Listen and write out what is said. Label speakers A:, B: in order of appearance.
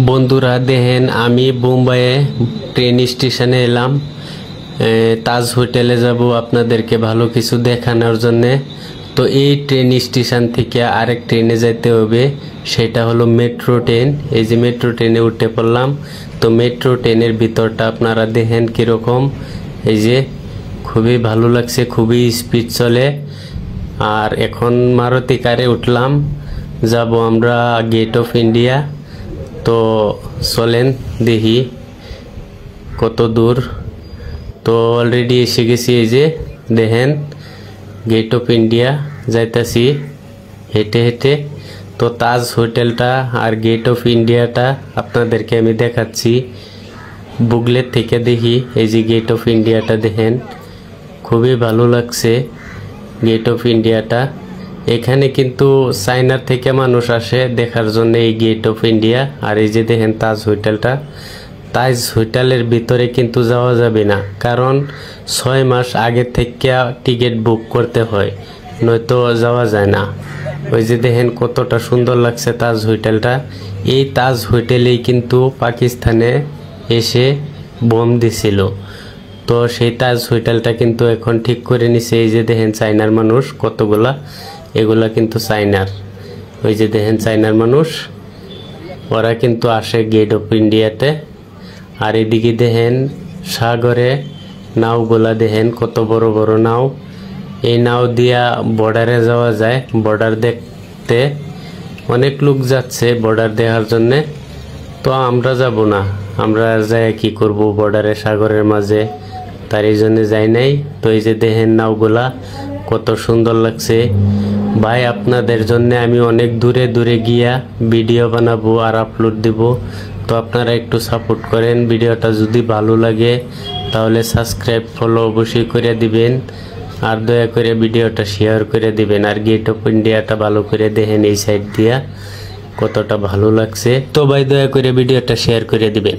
A: বন্ধুরা দেখেন আমি বোম্বাইয়ে ট্রেন স্টেশনে এলাম। তাজ হোটেলে যাব আপনাদেরকে ভালো কিছু দেখানোর জন্য। তো এই ট্রেন স্টেশন থেকে আরেক ট্রেনে যেতে হবে, সেটা হলো মেট্রো ট্রেন। এই যে মেট্রো ট্রেনে উঠে পড়লাম। তো মেট্রো ট্রেনের ভিতরটা আপনারা দেখেন কীরকম। এই যে খুবই ভালো লাগছে, খুবই স্পিড চলে। আর এখন মারুতি কারে উঠলাম, যাব আমরা গেট অফ ইন্ডিয়া। তো চলেন দেখি কত দূর। তো অলরেডি এসে গেছি। এই যে দেখেন গেট অফ ইন্ডিয়া যাইতাছি হেঁটে হেঁটে। তো তাজ হোটেলটা আর গেট অফ ইন্ডিয়াটা আপনাদেরকে আমি দেখাচ্ছি বুকলেট থেকে। দেখি এই যে গেট অফ ইন্ডিয়াটা দেখেন, খুবই ভালো লাগছে গেট অফ ইন্ডিয়াটা। এখানে কিন্তু চায়নার থেকে মানুষ আসে দেখার জন্য এই গেট অফ ইন্ডিয়া। আর এই যে দেখেন তাজ হোটেলটা। তাজ হোটেলের ভিতরে কিন্তু যাওয়া যাবে না, কারণ 6 মাস আগে থেকে টিকিট বুক করতে হয়, নয়তো যাওয়া যায় না। ওই যে দেখেন কতটা সুন্দর লাগছে তাজ হোটেলটা। এই তাজ হোটেলেই কিন্তু পাকিস্তানে এসে বোম দিছিল। তো সেই তাজ হোটেলটা কিন্তু এখন ঠিক করে নিছে। এই যে দেখেন চায়নার মানুষ কতগুলা, এগুলা কিন্তু চায়নার। ওই যে দেখেন চায়নার মানুষ, ওরা কিন্তু আসে গেট অফ ইন্ডিয়াতে। আর এদিকে দেখেন সাগরে নাওগুলা দেখেন কত বড় বড় নাও। এই নাও দিয়া বর্ডারে যাওয়া যায়। বর্ডার দেখতে অনেক লোক যাচ্ছে বর্ডার দেখার জন্যে। তো আমরা যাব না, আমরা যাই কি করব বর্ডারে সাগরের মাঝে, তার এই জন্য যাই নাই। তো এই যে দেখেন নাওগুলা কত সুন্দর লাগছে। ভাই আপনাদের জন্য আমি অনেক দূরে দূরে গিয়া ভিডিও বানাবো আর আপলোড দিব। তো আপনারা একটু সাপোর্ট করেন। ভিডিওটা যদি ভালো লাগে তাহলে সাবস্ক্রাইব ফলো অবশ্যই করে দিবেন। আর দয়া করে ভিডিওটা শেয়ার করে দিবেন। আর গেট অফ ইন্ডিয়াটা ভালো করে দেখেন এই সাইড দিয়া কতটা ভালো লাগছে। তো ভাই দয়া করে ভিডিওটা শেয়ার করে দিবেন।